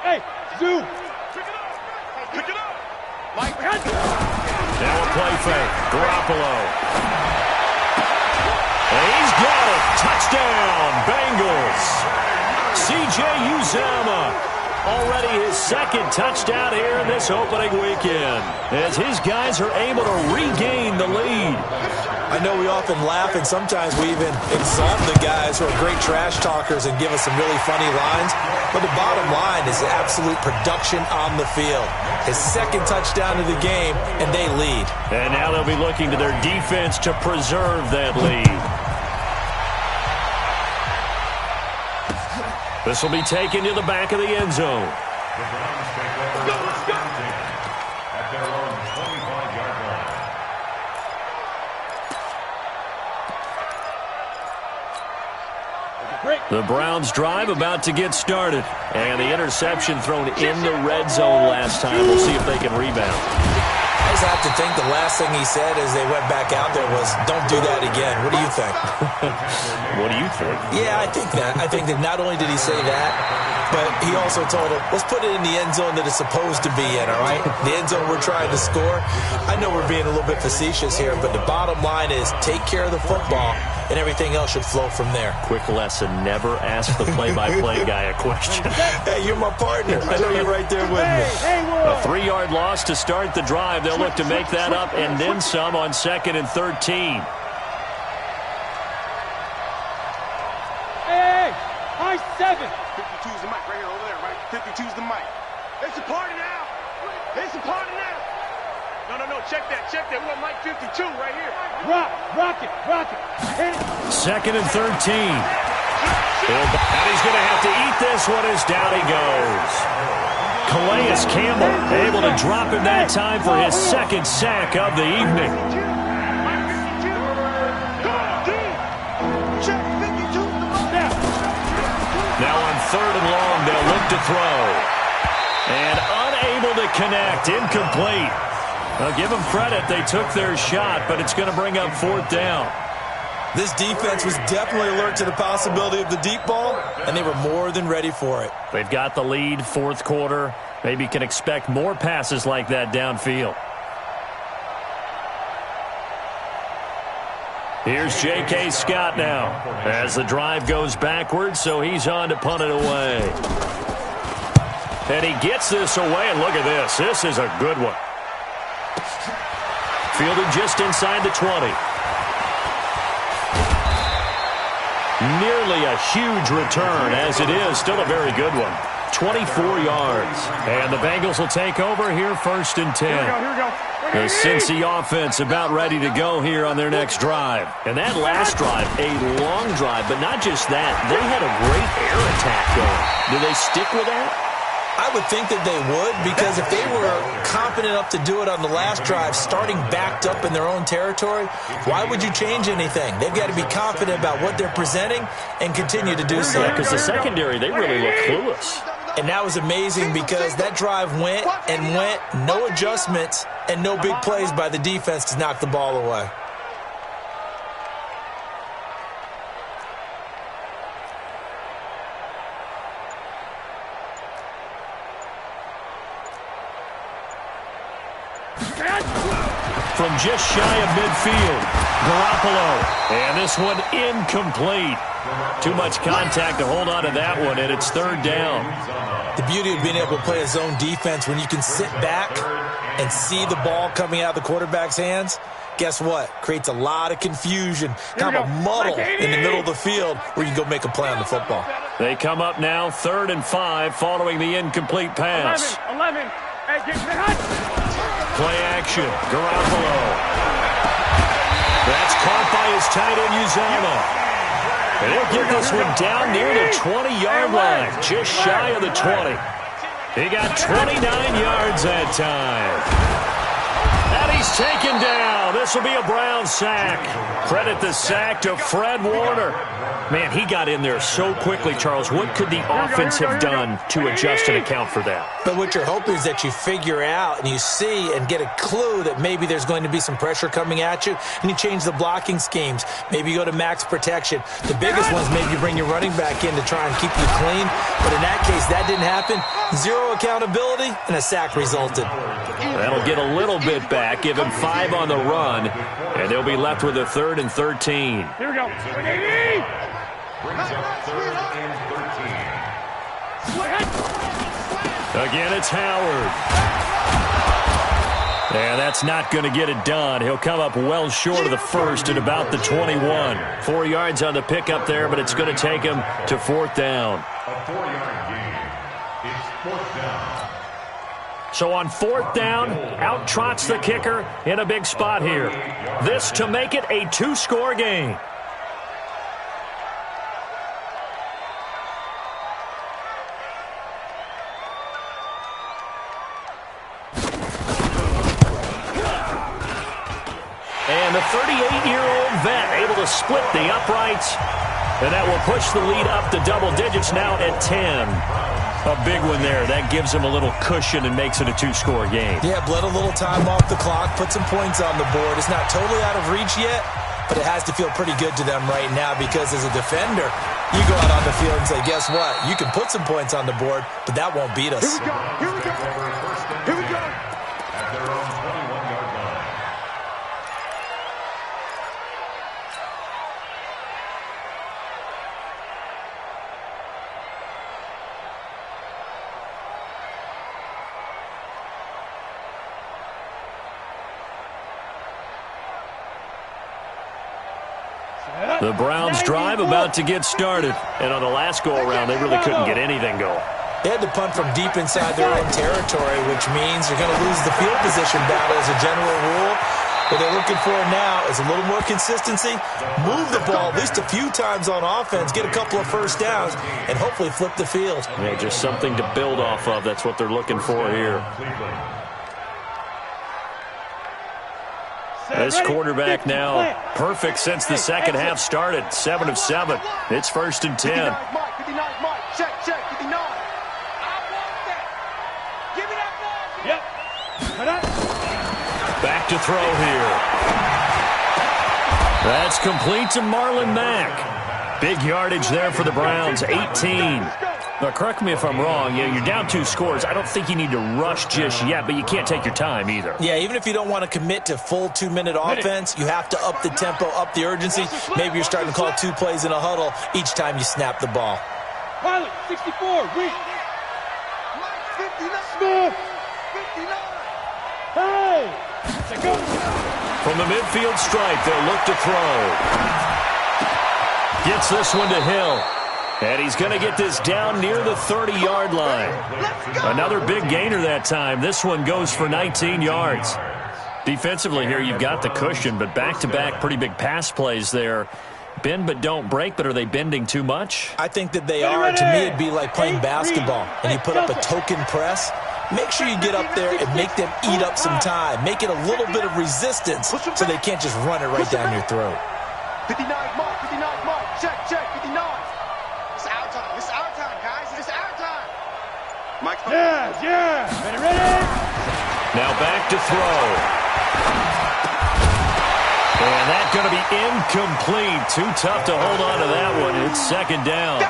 Hey, Zoo. Pick it up. Mike. Now a play fake. Garoppolo. And he's got it. Touchdown, Bengals. C.J. Uzomah. Already his 2nd touchdown here in this opening weekend, as his guys are able to regain the lead. I know we often laugh, and sometimes we even exalt the guys who are great trash talkers and give us some really funny lines. But the bottom line is absolute production on the field. His second touchdown of the game, and they lead. And now they'll be looking to their defense to preserve that lead. This will be taken to the back of the end zone. The Browns take over at their own 25-yard line. The Browns drive about to get started. And the interception thrown in the red zone last time. We'll see if they can rebound. I just have to think the last thing he said as they went back out there was, don't do that again. What do you think? What do you think? Yeah, I think that. I think that not only did he say that, but he also told him, let's put it in the end zone that it's supposed to be in, all right? The end zone we're trying to score. I know we're being a little bit facetious here, but the bottom line is take care of the football, and everything else should flow from there. Quick lesson, never ask the play-by-play guy a question. Hey, you're my partner. I know you're right there with me. A 3-yard loss to start the drive. They'll look to make that up and then some on 2nd and 13. Hey, high 7. 52's the mic right here over there, right? 52's the mic. It's a party now. It's a party now. No, check that. We want mic 52 right here. Rock it. Hit it. 2nd and 13. And he's going to have to eat this one as down he goes. Calais Campbell able to drop him that time for his second sack of the evening. Now on 3rd and long, they'll look to throw. And unable to connect, incomplete. Well, give them credit. They took their shot, but it's going to bring up 4th down. This defense was definitely alert to the possibility of the deep ball, and they were more than ready for it. They've got the lead, 4th quarter. Maybe can expect more passes like that downfield. Here's J.K. Scott now as the drive goes backwards, so he's on to punt it away. And he gets this away, and look at this. This is a good one. Fielded just inside the 20. Nearly a huge return, as it is. Still a very good one. 24 yards. And the Bengals will take over here 1st and 10. Here we go. The Cincy offense about ready to go here on their next drive. And that last drive, a long drive, but not just that. They had a great air attack going. Do they stick with that? I would think that they would, because if they were confident enough to do it on the last drive, starting backed up in their own territory, why would you change anything? They've got to be confident about what they're presenting and continue to do so. Yeah, because the secondary, they really look clueless. And that was amazing because that drive went and went, no adjustments and no big plays by the defense to knock the ball away. From just shy of midfield, Garoppolo. And this one incomplete. Too much contact to hold on to that one, and it's 3rd down. The beauty of being able to play a zone defense when you can sit back and see the ball coming out of the quarterback's hands, guess what? Creates a lot of confusion, kind of a muddle in the middle of the field where you can go make a play on the football. They come up now 3rd and 5 following the incomplete pass. 11. Hey, get the hut. Play action. Garoppolo. That's caught by his tight end, Uzama. And he'll get this one down near the 20-yard line, just shy of the 20. He got 29 yards that time. And he's taken down. This will be a Brown sack. Credit the sack to Fred Warner. Man, he got in there so quickly, Charles. What could the offense have done to adjust and account for that? But what you're hoping is that you figure out and you see and get a clue that maybe there's going to be some pressure coming at you, and you change the blocking schemes. Maybe you go to max protection. The biggest ones, maybe you bring your running back in to try and keep you clean. But in that case, that didn't happen. Zero accountability, and a sack resulted. That'll get a little bit back, give him 5 on the run, and they'll be left with a 3rd and 13. Here we go. Brings up 3rd and 13. Again, it's Howard. And that's not going to get it done. He'll come up well short of the first at about the 21. 4 yards on the pickup there, but it's going to take him to 4th down. A 4-yard gain. It's 4th down. So on 4th down, out trots the kicker in a big spot here. This to make it a 2-score game. And the 38-year-old vet able to split the uprights. And that will push the lead up to double digits now at 10. A big one there. That gives him a little cushion and makes it a 2-score game. Yeah, bled a little time off the clock, put some points on the board. It's not totally out of reach yet, but it has to feel pretty good to them right now because as a defender, you go out on the field and say, guess what? You can put some points on the board, but that won't beat us. Here we go. Here we go. Here we go. At their own 21-yard line. The Browns' drive about to get started. And on the last go-around, they really couldn't get anything going. They had to punt from deep inside their own territory, which means you're going to lose the field position battle as a general rule. What they're looking for now is a little more consistency, move the ball at least a few times on offense, get a couple of first downs, and hopefully flip the field. Yeah, just something to build off of. That's what they're looking for here. This quarterback now perfect since the second half started. 7 of 7. It's 1st and 10. 59 Mike. Check, 59. I want that. Give me that ball. Yep. Back to throw here. That's complete to Marlon Mack. Big yardage there for the Browns, 18. Now, correct me if I'm wrong. Yeah, you're down 2 scores. I don't think you need to rush just yet, but you can't take your time either. Yeah, even if you don't want to commit to full 2-minute offense, you have to up the tempo, up the urgency. Maybe you're starting to call 2 plays in a huddle each time you snap the ball. Pilot, 64, weak. Mike, 59. Smith. 59. Hey. Let's go. From the midfield stripe, they'll look to throw. Gets this one to Hill. And he's going to get this down near the 30-yard line. Another big gainer that time. This one goes for 19 yards. Defensively here, you've got the cushion, but back-to-back pretty big pass plays there. Bend but don't break, but are they bending too much? I think that they are. To me, it'd be like playing basketball, and you put up a token press. Make sure you get up there and make them eat up some time. Make it a little bit of resistance so they can't just run it right down your throat. 59 Mike. Check, 59. It's our time. It's our time, guys. It's our time. Mike. Yeah. Ready. Now back to throw. And that's going to be incomplete. Too tough to hold on to that one. It's 2nd down.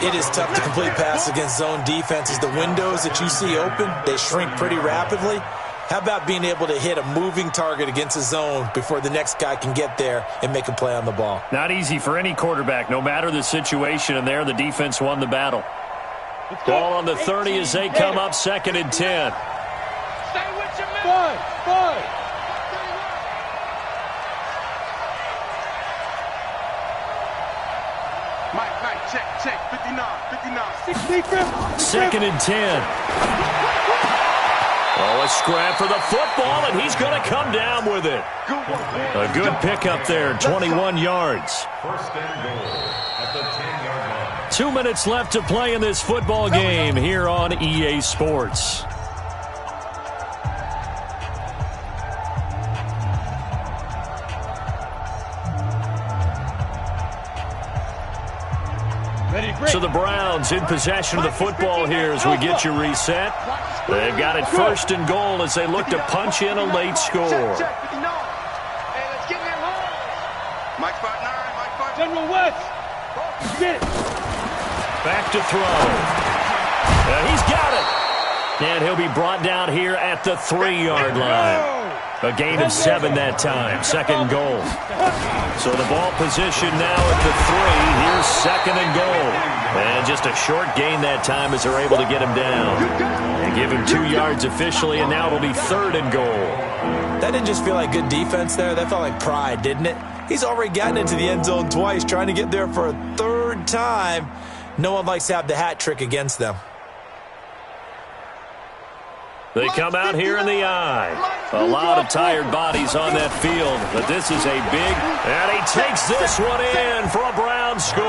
It is tough to complete passes against zone defenses. The windows that you see open, they shrink pretty rapidly. How about being able to hit a moving target against a zone before the next guy can get there and make a play on the ball? Not easy for any quarterback, no matter the situation. And there, the defense won the battle. Ball on the 30 as they come up 2nd and 10. Stay with your man. 5. Mike, check, 59. 2nd and 10. Oh, a scrap for the football, and he's going to come down with it. A good pickup there, 21 yards. 1st and goal at the 10-yard line. 2 minutes left to play in this football game here on EA Sports. So the Browns in possession of the football here as we get you reset. They've got it 1st and goal as they look to punch in a late score. Check, 59. Hey, let's get him home. Mike 5'9", General West. Get it. Back to throw. He's got it. And he'll be brought down here at the 3-yard line. A gain of 7 that time. Second and goal. So the ball position now at the 3. Here's second and goal. And just a short gain that time as they're able to get him down. And give him 2 yards officially, and now it'll be third and goal. That didn't just feel like good defense there. That felt like pride, didn't it? He's already gotten into the end zone twice, trying to get there for a third time. No one likes to have the hat trick against them. They come out here in the I. A lot of tired bodies on that field, but this is a big, and he takes this one in for a Brown score.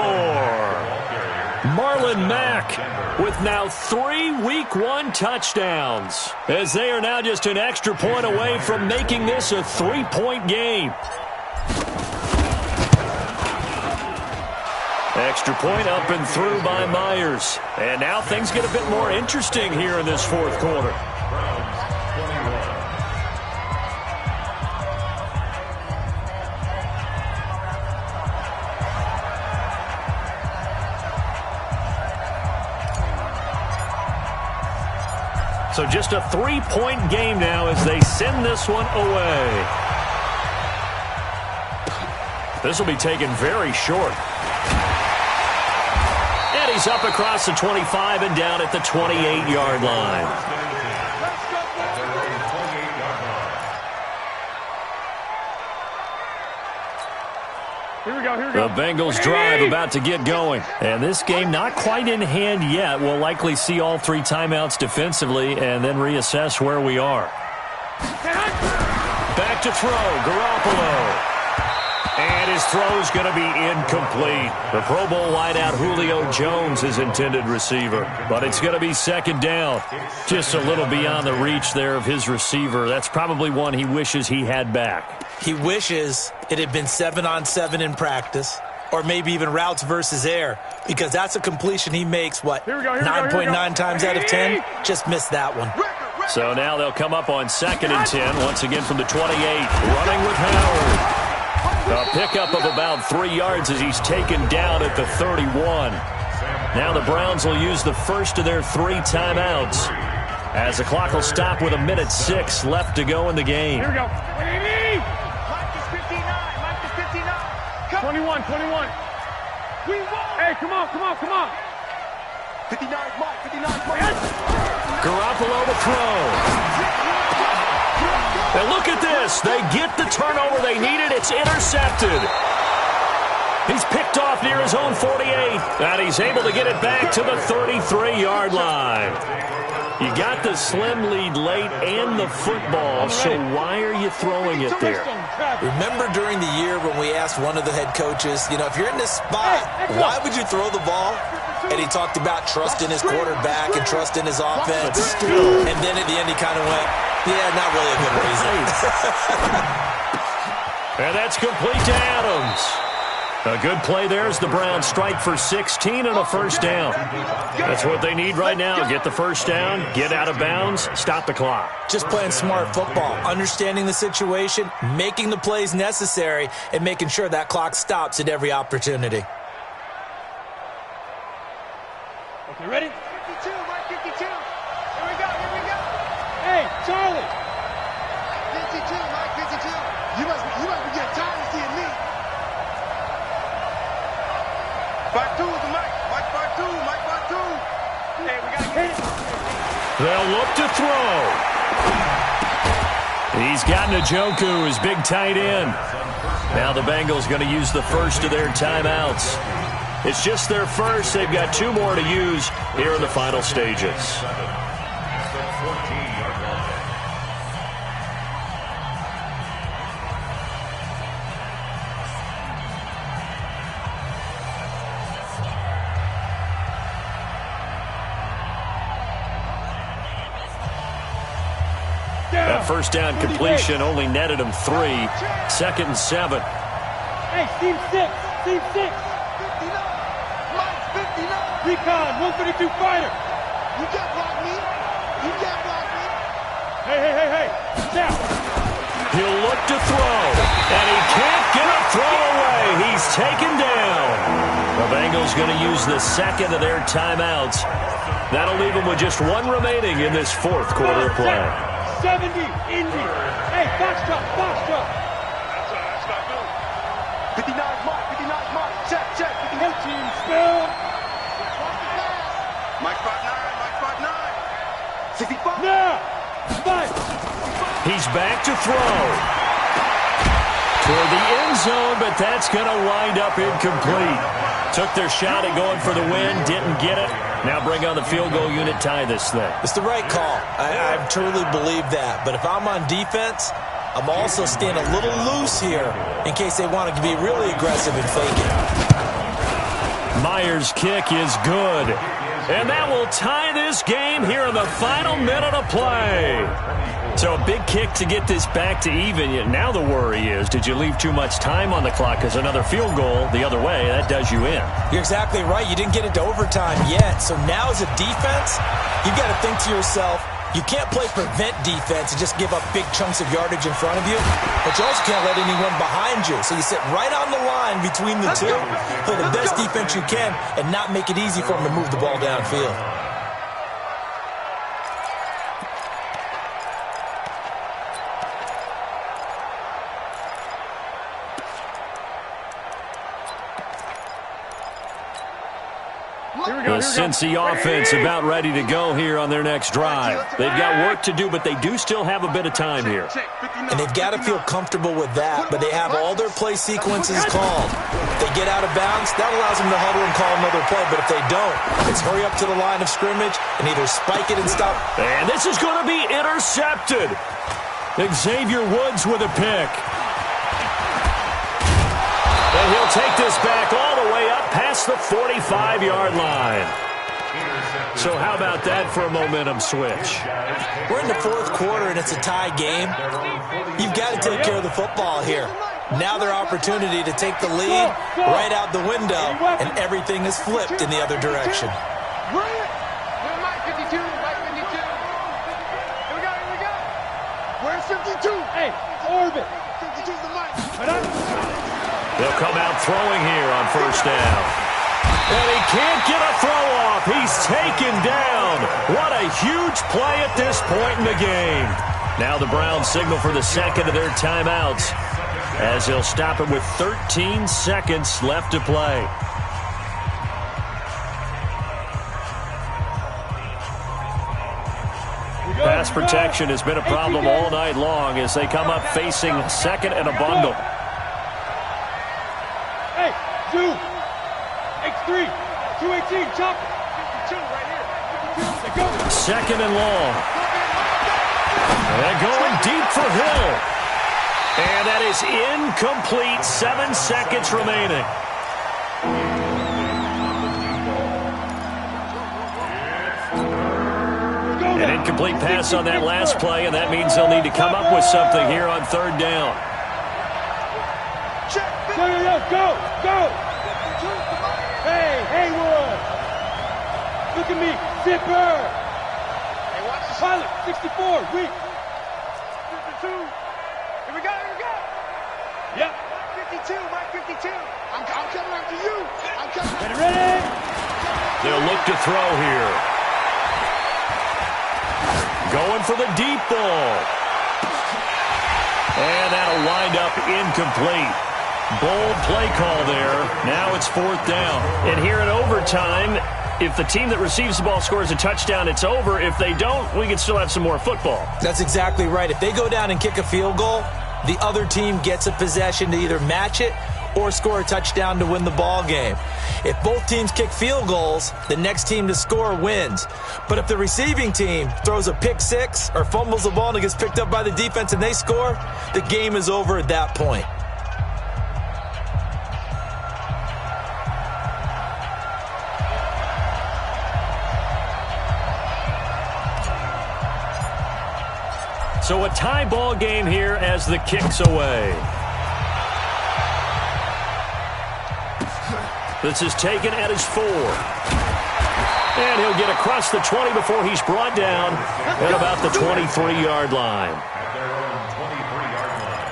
Marlon Mack with now 3 Week 1 touchdowns, as they are now just an extra point away from making this a 3-point game. Extra point up and through by Myers. And now things get a bit more interesting here in this fourth quarter. So just a 3-point game now as they send this one away. This will be taken very short. And he's up across the 25 and down at the 28-yard line. Here we go, here we go. The Bengals drive about to get going. And this game not quite in hand yet. We'll likely see all 3 timeouts defensively and then reassess where we are. Back to throw, Garoppolo. And his throw's going to be incomplete. The Pro Bowl wideout Julio Jones is intended receiver. But it's going to be second down. Just a little beyond the reach there of his receiver. That's probably one he wishes he had back. He wishes it had been 7-on-7 in practice, or maybe even routes versus air, because that's a completion he makes, 9.9 times out of 10? Just missed that one. So now they'll come up on second and 10, once again from the 28, running with Howard. A pickup of about 3 yards as he's taken down at the 31. Now the Browns will use the first of their 3 timeouts, as the clock will stop with 1:06 left to go in the game. Here we go. 21. Hey, come on. 59 Mike. Garoppolo to throw. And look at this. They get the turnover they needed. It's intercepted. He's picked off near his own 48. And he's able to get it back to the 33-yard line. You got the slim lead late and the football, so why are you throwing it there? Remember during the year when we asked one of the head coaches, if you're in this spot, why would you throw the ball? And he talked about trusting his quarterback and trusting his offense. And then at the end he kind of went, yeah, not really a good reason. And that's complete to Adams. A good play there as the Browns strike for 16 and a first down. That's what they need right now. Get the first down, get out of bounds, stop the clock. Just playing smart football, understanding the situation, making the plays necessary, and making sure that clock stops at every opportunity. Okay, ready? 52, Mike 52. Here we go. Hey, Charlie. 52, Mike 52. You must be getting tired of seeing me. 5-2 is the Mike. Mike 5-2. Hey, we got to get it. They'll look to throw. He's got Njoku, his big tight end. Now the Bengals going to use the first of their timeouts. It's just their first. They've got 2 more to use here in the final stages. That first down completion only netted him 3. Second and 7. Hey, Team 6. 59. Mike 59. Recon, 132 fighter. You can't block me. Hey. Now. He'll look to throw, and he can't get a throw away. He's taken down. The Bengals going to use the second of their timeouts. That'll leave them with just 1 remaining in this fourth quarter of play. 70, Indy. Hey, box truck, box truck. That's not good. 59's mark, 59's mark. Check, 14, spill. Mike 5'9", Mike 5'9". 65. Now, 5. He's back to throw. Toward the end zone, but that's going to wind up incomplete. Took their shot at going for the win, didn't get it. Now bring on the field goal unit, tie this thing. It's the right call. I truly believe that. But if I'm on defense, I'm also staying a little loose here in case they want to be really aggressive and fake it. Myers' kick is good. And that will tie this game here in the final minute of play. So a big kick to get this back to even. Now the worry is, did you leave too much time on the clock? Because another field goal the other way, that does you in. You're exactly right. You didn't get it to overtime yet. So now as a defense, you've got to think to yourself, you can't play prevent defense and just give up big chunks of yardage in front of you, but you also can't let anyone behind you. So you sit right on the line between the two, play the best defense you can, and not make it easy for them to move the ball downfield. The Cincy offense about ready to go here on their next drive. They've got work to do, but they do still have a bit of time here. And they've got to feel comfortable with that, but they have all their play sequences called. If they get out of bounds, that allows them to huddle and call another play, but if they don't, it's hurry up to the line of scrimmage and either spike it and stop. And this is going to be intercepted. Xavier Woods with a pick. And he'll take this back all the way up past the 45-yard line. So how about that for a momentum switch? We're in the fourth quarter, and it's a tie game. You've got to take care of the football here. Now their opportunity to take the lead right out the window, and everything is flipped in the other direction. Mike 52, Mike 52. Here we go. Where's 52? Hey, orbit. 52's the Mike. They'll come out throwing here on first down. And he can't get a throw off. He's taken down. What a huge play at this point in the game. Now the Browns signal for the second of their timeouts as they'll stop it with 13 seconds left to play. Pass protection has been a problem all night long as they come up facing second and a bundle. Hey, two. X3. 218, chop. 52 right here. Second and long. And going deep for Hill. And that is incomplete. 7 seconds remaining. An incomplete pass on that last play, and that means they'll need to come up with something here on third down. Go. Hey, Haywood. Look at me, Zipper. Hey, watch this. Pilot, 64, weak. 52. Here we go. Yep. 52, Mike 52. I'm coming after you. I'm coming. Ready? They'll look to throw here. Going for the deep ball. And that'll wind up incomplete. Bold play call there. Now it's fourth down. And here in overtime, if the team that receives the ball scores a touchdown, it's over. If they don't, we can still have some more football. That's exactly right. If they go down and kick a field goal, the other team gets a possession to either match it or score a touchdown to win the ball game. If both teams kick field goals, the next team to score wins. But if the receiving team throws a pick six or fumbles the ball and it gets picked up by the defense and they score, the game is over at that point. So a tie ball game here as the kick's away. This is taken at his 4. And he'll get across the 20 before he's brought down at about the 23-yard line. At their own 23-yard line.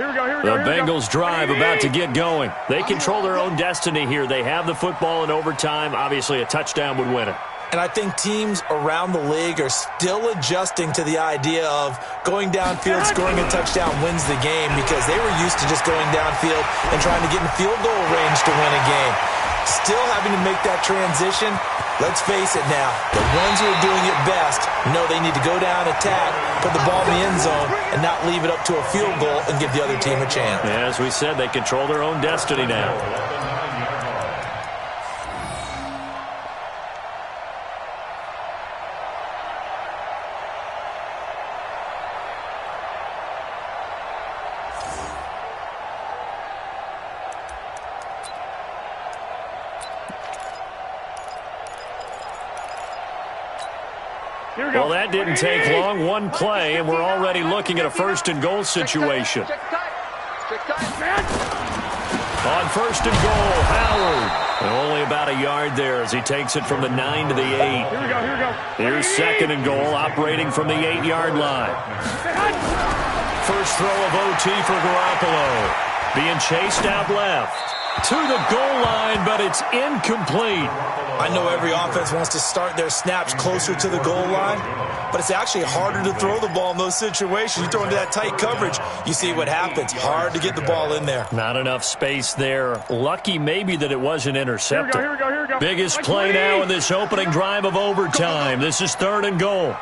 Here we go, here we The go, here we go. Bengals drive about to get going. They control their own destiny here. They have the football in overtime. Obviously, a touchdown would win it. And I think teams around the league are still adjusting to the idea of going downfield, scoring a touchdown wins the game, because they were used to just going downfield and trying to get in field goal range to win a game. Still having to make that transition. Let's face it now, the ones who are doing it best know they need to go down, attack, put the ball in the end zone, and not leave it up to a field goal and give the other team a chance. As we said, they control their own destiny now. Well, that didn't take long. One play, and we're already looking at a first-and-goal situation. On first and goal, Howard. And only about a yard there as he takes it from the 9 to the 8. Here we go, here we go. Here's second and goal, operating from the 8-yard line. First throw of OT for Garoppolo. Being chased out left. To the goal line, but it's incomplete. I know every offense wants to start their snaps closer to the goal line, but it's actually harder to throw the ball in those situations. You throw into that tight coverage, you see what happens. Hard to get the ball in there. Not enough space there. Lucky maybe that it wasn't intercepted. Here we go, here we go. Biggest play now in this opening drive of overtime. This is third and goal.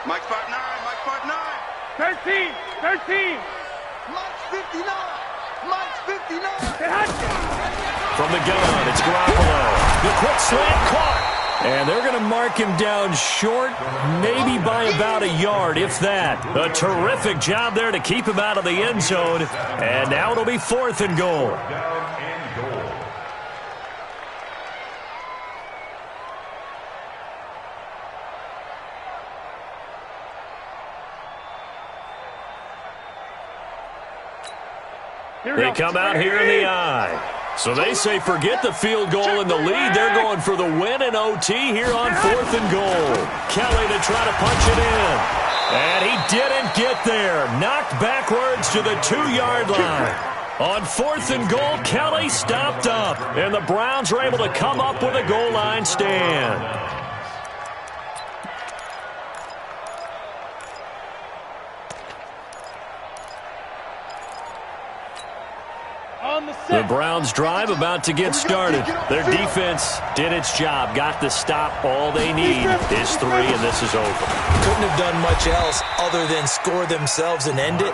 Mike 5'9", Mike 5'9". 13, 13. Mike's 59. Mike's 59. From the gun, it's Garoppolo. The quick slant caught. And they're going to mark him down short, maybe by about a yard, if that. A terrific job there to keep him out of the end zone. And now it'll be fourth and goal. They come out here in the eye. So they say forget the field goal in the lead. They're going for the win in OT here on fourth and goal. Kelly to try to punch it in. And he didn't get there. Knocked backwards to the 2-yard line. On fourth and goal, Kelly stopped up. And the Browns are able to come up with a goal line stand. The Browns drive about to get started. Their defense did its job, got the stop. All they need is 3, and this is over. Couldn't have done much else other than score themselves and end it,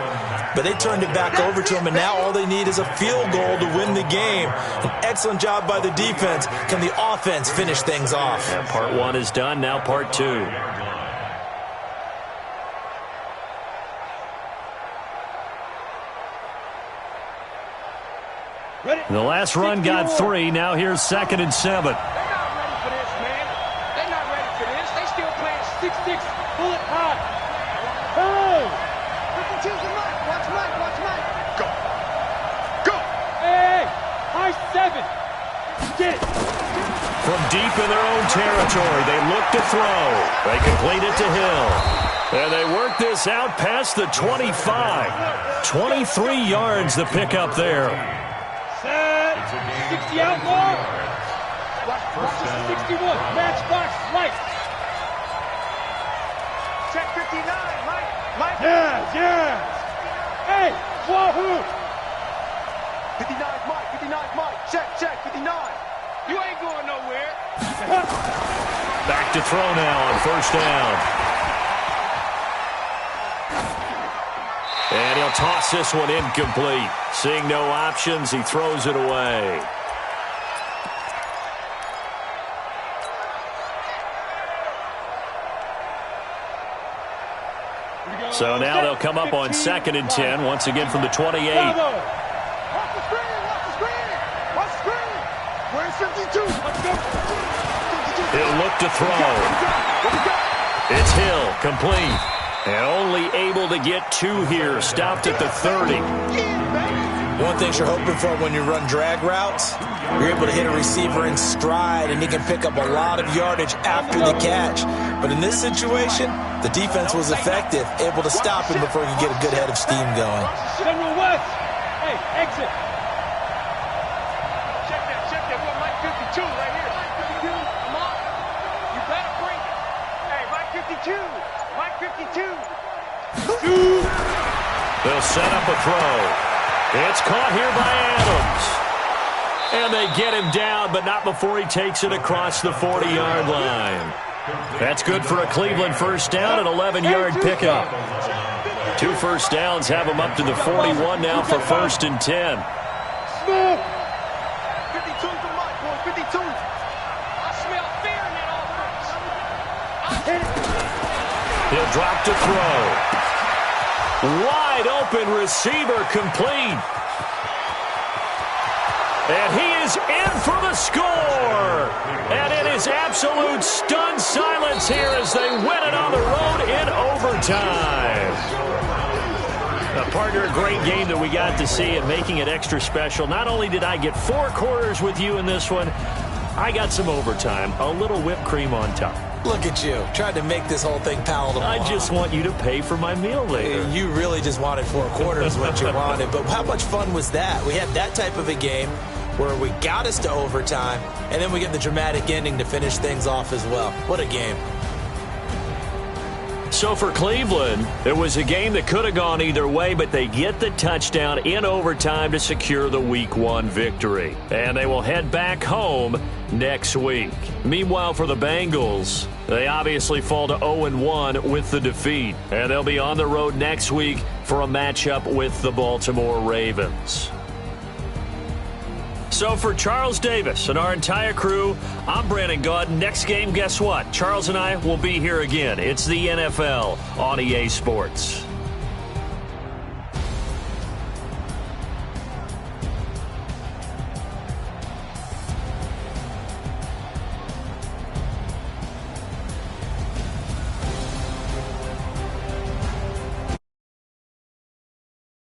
but they turned it back over to them, and now all they need is a field goal to win the game. An excellent job by the defense. Can the offense finish things off? And part 1 is done, now part 2. The last run got 3. Now here's 2nd and 7. They're not ready for this, man. They're not ready for this. They still playing 6-6, bullet high. Oh! 52's the Mike. Watch Mike. Watch Mike. Go. Go. Hey, high 7. Get it. From deep in their own territory, they look to throw. They complete it to Hill. And they work this out past the 25. 23 yards the pickup there. 60 out more. Watch the 61. Matchbox Mike. Check 59, Mike. Mike. Yes. Hey, wahoo. 59's Mike. 59's Mike. Check. 59. You ain't going nowhere. Back to throw now on first down. And he'll toss this one incomplete. Seeing no options, he throws it away. So now they'll come up on 2nd and 10, once again from the 28. Watch the screen. Watch the screen. Where's 52? Let's go. He'll look to throw. It's Hill, complete. And only able to get 2 here, stopped at the 30. Yeah, baby. One thing you're hoping for when you run drag routes, you're able to hit a receiver in stride, and he can pick up a lot of yardage after the catch. But in this situation, the defense was effective, able to stop him before he could get a good head of steam going. General West. Hey, exit. Check that. We're Mike 52 right here. Mike 52. Come on. You better bring it. Hey, Mike 52. Mike 52. They'll set up a throw. It's caught here by Adams. And they get him down, but not before he takes it across the 40-yard line. That's good for a Cleveland first down, an 11-yard pickup. 2 first downs have him up to the 41 now for 1st and 10. 52 for Mike, boy. 52. I smell fear in that offense. He'll drop to throw. Wide open receiver complete. And he is in for the score. And it is absolute stunned silence here as they win it on the road in overtime. Partner, a great game that we got to see and making it extra special. Not only did I get 4 quarters with you in this one, I got some overtime, a little whipped cream on top. Look at you, trying to make this whole thing palatable. I just want you to pay for my meal later. You really just wanted 4 quarters what you wanted. But how much fun was that? We had that type of a game where we got us to overtime, and then we get the dramatic ending to finish things off as well. What a game. So for Cleveland, it was a game that could have gone either way, but they get the touchdown in overtime to secure the Week 1 victory. And they will head back home next week. Meanwhile, for the Bengals, they obviously fall to 0-1 with the defeat. And they'll be on the road next week for a matchup with the Baltimore Ravens. So for Charles Davis and our entire crew, I'm Brandon Gaud. Next game, guess what? Charles and I will be here again. It's the NFL on EA Sports.